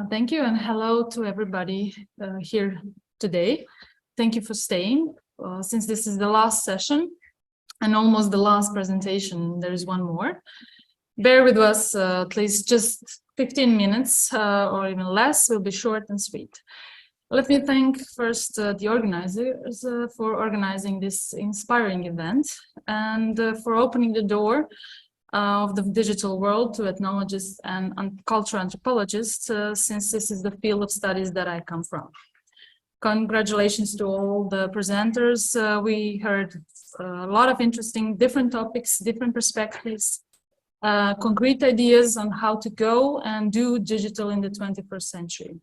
Thank you, and hello to everybody here today. Thank you for staying. Since this is the last session and almost the last presentation, there is one more. Bear with us, at least just 15 minutes or even less. Will be short and sweet. Let me thank first the organizers for organizing this inspiring event and for opening the door of the digital world to ethnologists and cultural anthropologists, since this is the field of studies that I come from. Congratulations to all the presenters. We heard a lot of interesting different topics, different perspectives, concrete ideas on how to go and do digital in the 21st century.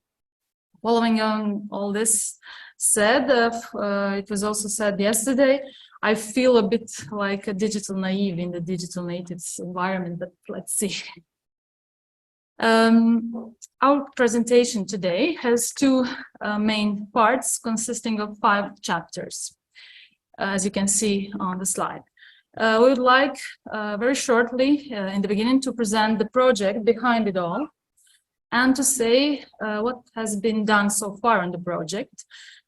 Following on all this said, it was also said yesterday, I feel a bit like a digital naive in the digital natives environment, but let's see. Our presentation today has two main parts consisting of 5 chapters, as you can see on the slide. We would like very shortly in the beginning to present the project behind it all and to say what has been done so far on the project.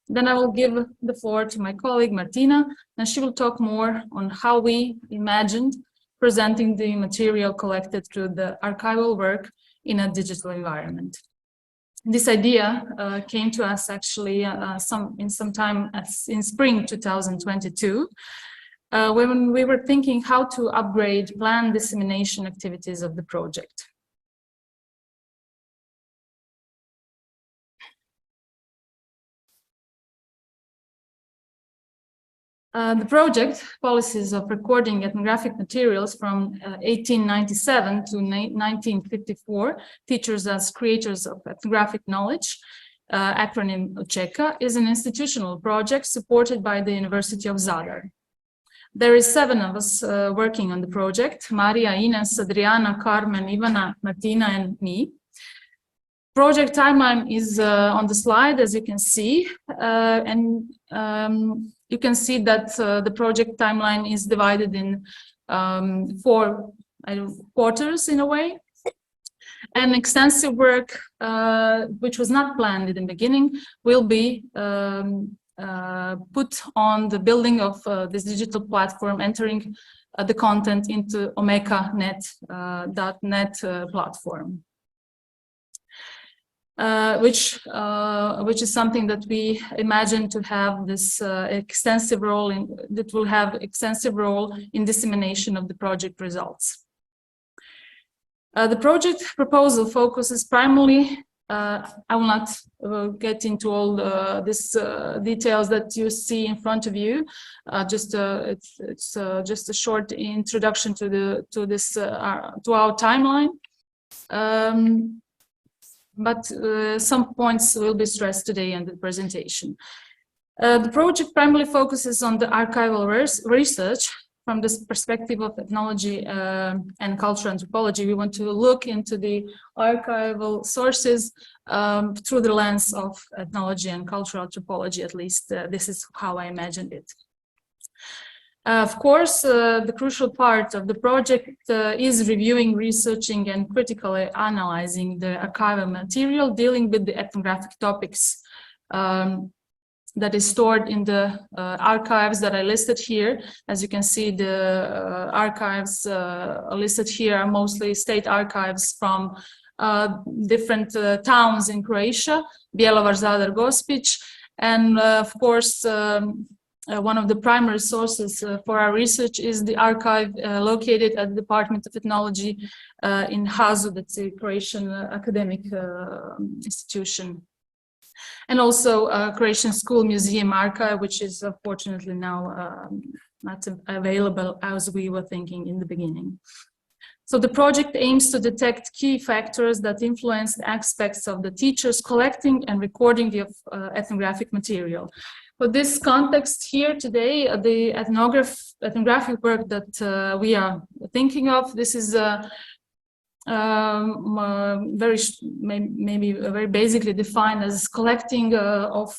Then I will give the floor to my colleague Martina, and she will talk more on how we imagined presenting the material collected through the archival work in a digital environment. This idea came to us actually sometime in spring 2022, when we were thinking how to upgrade planned dissemination activities of the project. The project, Policies of Recording Ethnographic Materials from 1897 to 1954, Teachers as Creators of Ethnographic Knowledge, acronym CECA, is an institutional project supported by the University of Zadar. There is 7 of us working on the project: Maria, Ines, Adriana, Carmen, Ivana, Martina, and me. Project timeline is on the slide, as you can see, you can see that the project timeline is divided in 4 quarters in a way. And extensive work, which was not planned in the beginning, will be put on the building of this digital platform, entering the content into omeka.net platform. Which is something that we imagine to have this extensive role in, that will have extensive role in dissemination of the project results. The project proposal focuses primarily, I will not get into all these details that you see in front of you. It's just a short introduction to our timeline. But some points will be stressed today in the presentation. The project primarily focuses on the archival research from this perspective of ethnology and cultural anthropology. We want to look into the archival sources through the lens of ethnology and cultural anthropology, at least this is how I imagined it. Of course, the crucial part of the project is reviewing, researching, and critically analyzing the archival material, dealing with the ethnographic topics that is stored in the archives that I listed here. As you can see, the archives listed here are mostly state archives from different towns in Croatia, Bjelovar, Zadar, Gospić, and of course, one of the primary sources for our research is the archive located at the Department of Ethnology in Hazu, that's a Croatian academic institution. And also Croatian School Museum Archive, which is unfortunately now not available as we were thinking in the beginning. So the project aims to detect key factors that influence aspects of the teachers collecting and recording the ethnographic material. For this context here today, the ethnographic work that we are thinking of, this is maybe very basically defined as collecting of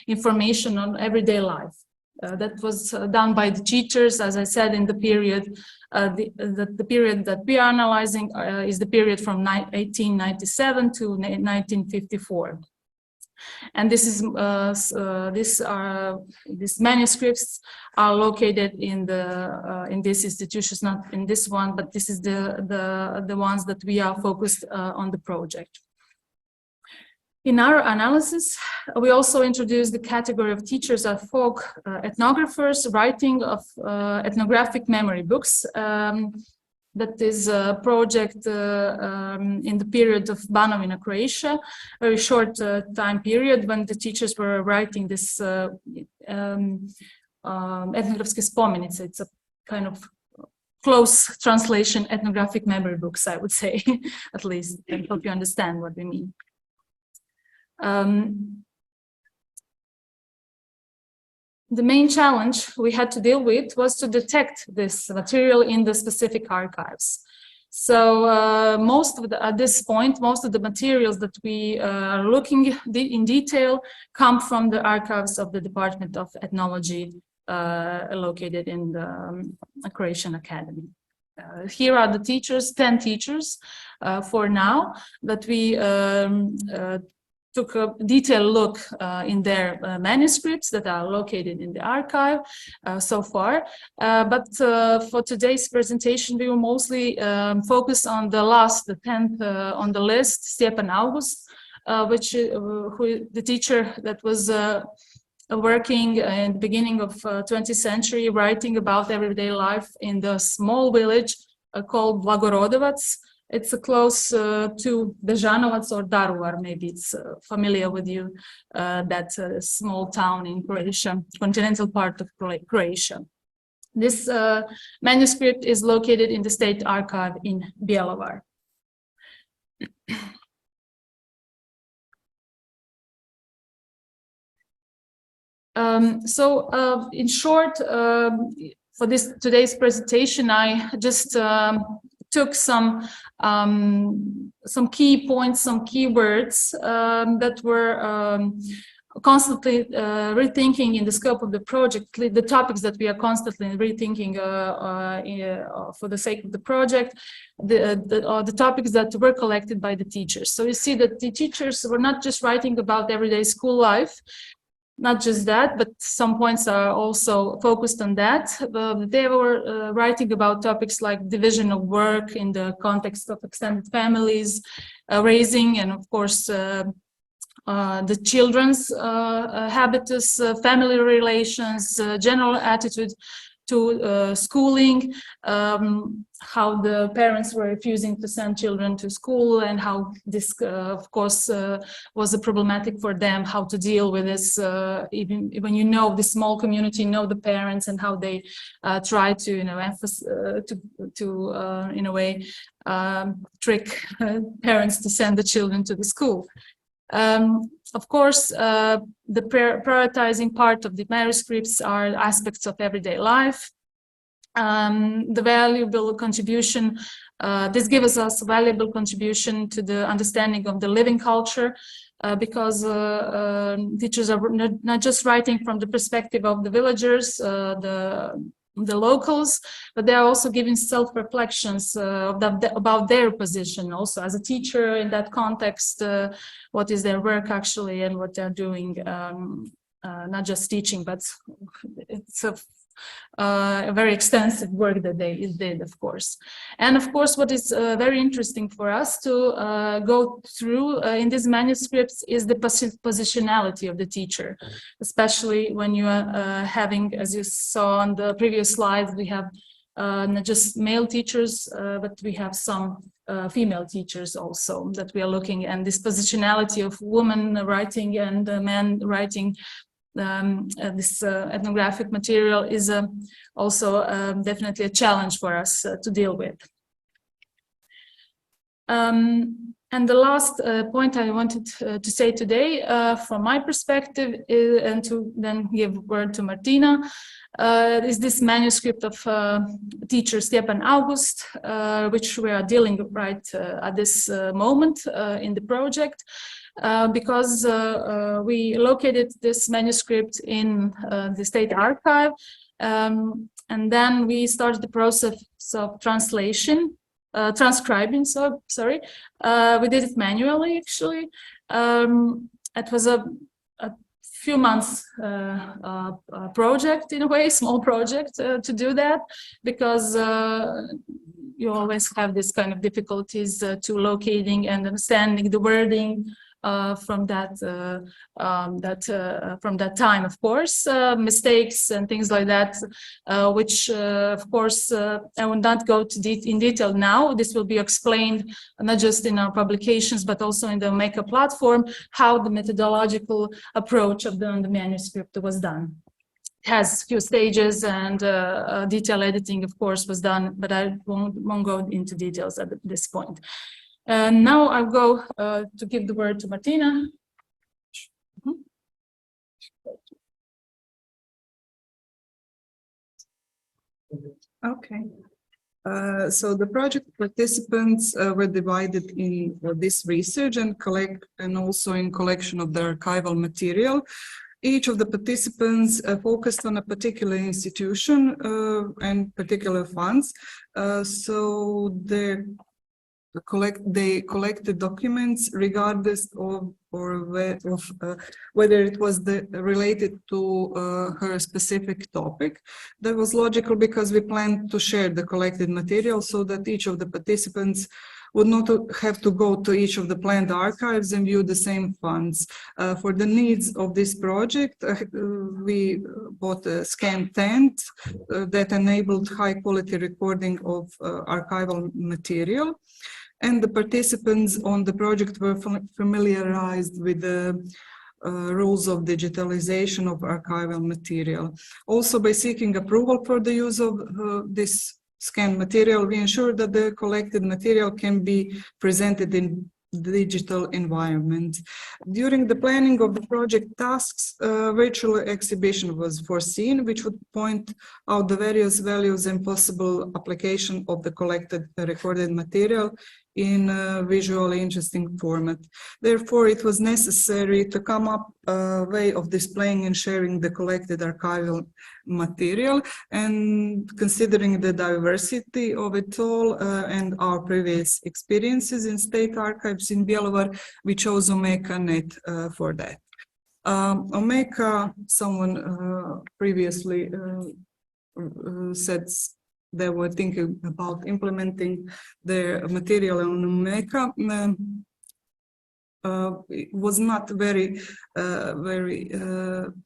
information on everyday life. that was done by the teachers, as I said, in the period. The period that we are analyzing is the period from 1897 to 1954. And this is these manuscripts are located in these institutions, not in this one, but this is the ones that we are focused on the project. In our analysis, we also introduced the category of teachers ad hoc ethnographers writing of ethnographic memory books. That is a project in the period of Banovina, Croatia, a very short time period when the teachers were writing this ethnograpske spomenice. It's a kind of close translation, ethnographic memory books, I would say, at least, and hope you understand what we mean. The main challenge we had to deal with was to detect this material in the specific archives. So at this point, most of the materials that we are looking in detail come from the archives of the Department of Ethnology located in the Croatian Academy. Here are the teachers, 10 teachers for now, that we took a detailed look in their manuscripts that are located in the archive so far. But for today's presentation, we will mostly focus on the 10th on the list, Stjepan August, the teacher that was working in the beginning of 20th century, writing about everyday life in the small village called Blagorodovac. It's close to Dežanovac or Daruvar, maybe it's familiar with you, that small town in Croatia, continental part of Croatia. This manuscript is located in the State Archive in Bjelovar. In short, for today's presentation, I just took some key points, some keywords that were constantly rethinking in the scope of the project, the topics that we are constantly rethinking for the sake of the project, the topics that were collected by the teachers. So you see that the teachers were not just writing about everyday school life, not just that, but some points are also focused on that. They were writing about topics like division of work in the context of extended families, raising, and of course, the children's habitus, family relations, general attitude to schooling, how the parents were refusing to send children to school, and how this, of course, was a problematic for them, how to deal with this, even when you know the small community, know the parents, and how they try to, in a way, trick parents to send the children to the school. Of course, the prioritizing part of the manuscripts are aspects of everyday life. The valuable contribution, this gives us a valuable contribution to the understanding of the living culture, because teachers are not just writing from the perspective of the villagers, the locals, but they are also giving self-reflections about their position also as a teacher in that context, what is their work actually and what they're doing, not just teaching, but it's a very extensive work that they did, of course. And of course, what is very interesting for us to go through in these manuscripts is the positionality of the teacher, especially when you are having, as you saw on the previous slides, we have not just male teachers, but we have some female teachers also that we are looking at. And this positionality of women writing and men writing this ethnographic material is also definitely a challenge for us to deal with. And the last point I wanted to say today, from my perspective, and to then give word to Martina, is this manuscript of teacher Stjepan August, which we are dealing right at this moment in the project. because we located this manuscript in the State Archive, and then we started the process of translation, transcribing, sorry. We did it manually, actually. It was a few months project, in a way, small project to do that, because you always have this kind of difficulties to locating and understanding the wording from that time, of course, mistakes and things like that, which of course I will not go to in detail now. This will be explained not just in our publications but also in the Omeka platform, how the methodological approach of the manuscript was done. It has a few stages, and detail editing, of course, was done, but I won't go into details at this point. Now I'll go to give the word to Martina. Okay. So the project participants were divided in this research and also in collection of the archival material. Each of the participants focused on a particular institution and particular funds. So they collected documents regardless of whether it was related to her specific topic. That was logical because we planned to share the collected material so that each of the participants would not have to go to each of the planned archives and view the same funds. For the needs of this project, we bought a scan tent that enabled high quality recording of archival material. And the participants on the project were familiarized with the rules of digitalization of archival material. Also, by seeking approval for the use of this scanned material, we ensure that the collected material can be presented in digital environment. During the planning of the project tasks, virtual exhibition was foreseen, which would point out the various values and possible application of the collected recorded material in a visually interesting format. Therefore, it was necessary to come up a way of displaying and sharing the collected archival material, and considering the diversity of it all and our previous experiences in state archives in Bjelovar, we chose Omeka.net for that. Omeka, someone previously said they were thinking about implementing their material on Omeka. It was not very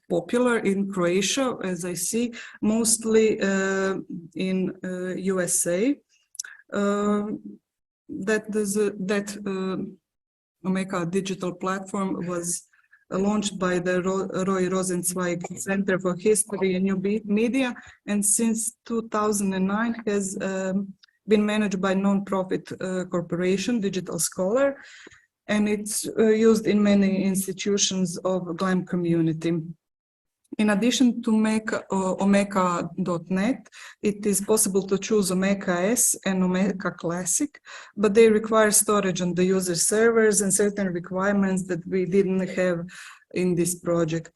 popular in Croatia, as I see, mostly in USA. That Omeka digital platform was launched by the Roy Rosenzweig Center for History and New Media, and since 2009 has been managed by non-profit corporation Digital Scholar, and it's used in many institutions of GLAM community. In addition to Omeka.net, it is possible to choose Omeka S and Omeka Classic, but they require storage on the user servers and certain requirements that we didn't have in this project.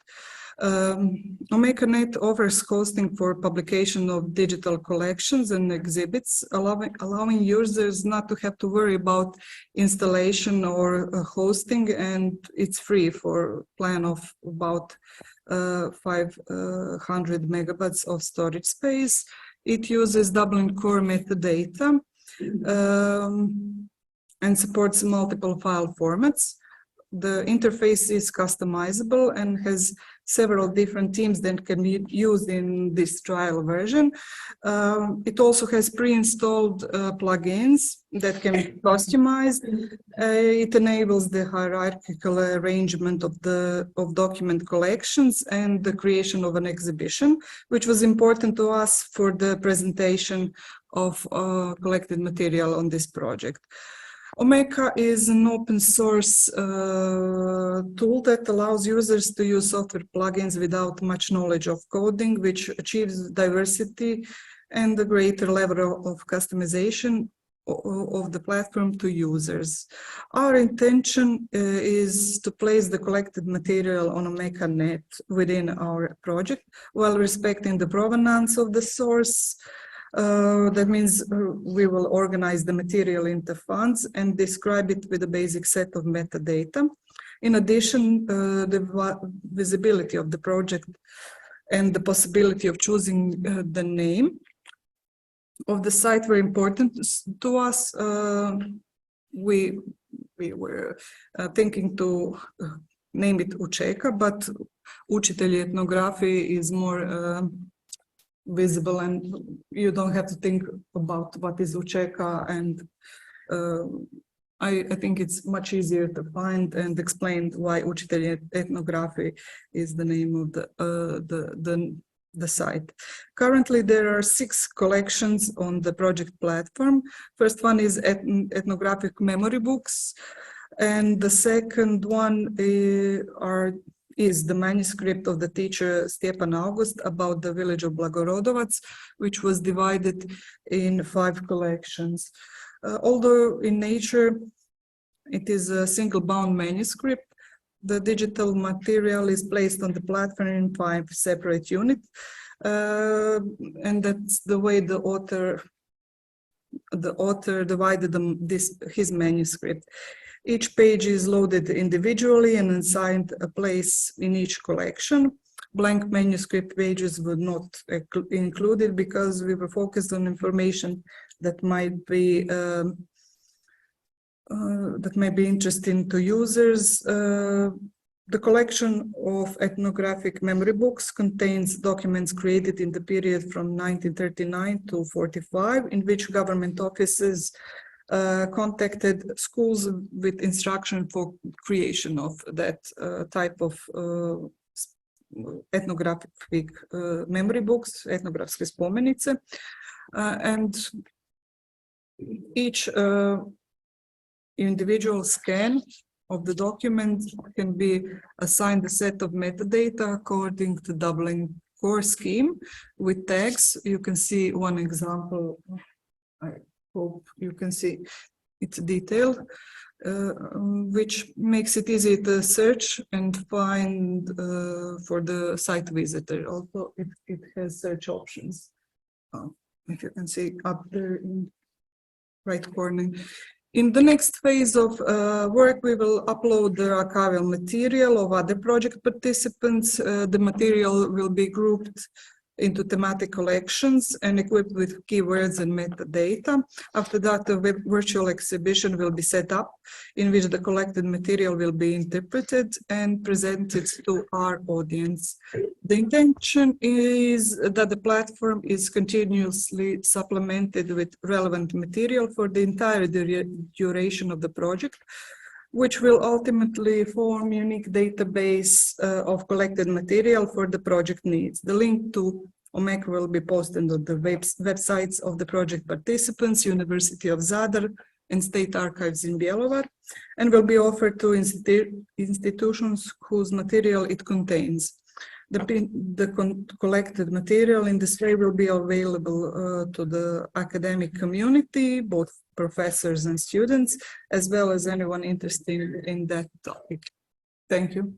Omeka.net offers hosting for publication of digital collections and exhibits, allowing users not to have to worry about installation or hosting, and it's free for a plan of about 500 megabytes of storage space. It uses Dublin Core metadata and supports multiple file formats. The interface is customizable and has several different themes that can be used in this trial version. It also has pre-installed plugins that can be customized. It enables the hierarchical arrangement of document collections and the creation of an exhibition, which was important to us for the presentation of collected material on this project. Omeka is an open source tool that allows users to use software plugins without much knowledge of coding, which achieves diversity and a greater level of customization of the platform to users. Our intention is to place the collected material on a MechaNet within our project while respecting the provenance of the source. That means we will organize the material into funds and describe it with a basic set of metadata. In addition, the visibility of the project and the possibility of choosing the name of the site were important to us. We were thinking to name it Učeka, but Učitelji ethnography is more visible, and you don't have to think about what is Učeka, and I think it's much easier to find and explain why Učitelji ethnography is the name of the site. Currently, there are 6 collections on the project platform. First one is ethnographic memory books, and the second one is the manuscript of the teacher Stjepan August about the village of Blagorodovac, which was divided in 5 collections. Although in nature it is a single-bound manuscript, the digital material is placed on the platform in 5 separate units, and that's the way the author divided his manuscript. Each page is loaded individually and assigned a place in each collection. Blank manuscript pages were not included because we were focused on information that might be interesting to users. The collection of ethnographic memory books contains documents created in the period from 1939 to 45, in which government offices contacted schools with instruction for creation of that type of ethnographic memory books, ethnografske spomenice, and each individual scan of the document can be assigned a set of metadata according to doubling core scheme with tags. You can see one example. I hope you can see it's detailed, which makes it easy to search and find for the site visitor. Also, it has search options. If you can see up there in right corner. In the next phase of work, we will upload the archival material of other project participants. The material will be grouped into thematic collections and equipped with keywords and metadata. After that, a virtual exhibition will be set up in which the collected material will be interpreted and presented to our audience. The intention is that the platform is continuously supplemented with relevant material for the entire duration of the project, which will ultimately form a unique database of collected material for the project needs. The link to OMEC will be posted on the websites of the project participants, University of Zadar and State Archives in Bjelovar, and will be offered to institutions whose material it contains. The collected material in this way will be available to the academic community, both professors and students, as well as anyone interested in that topic. Thank you.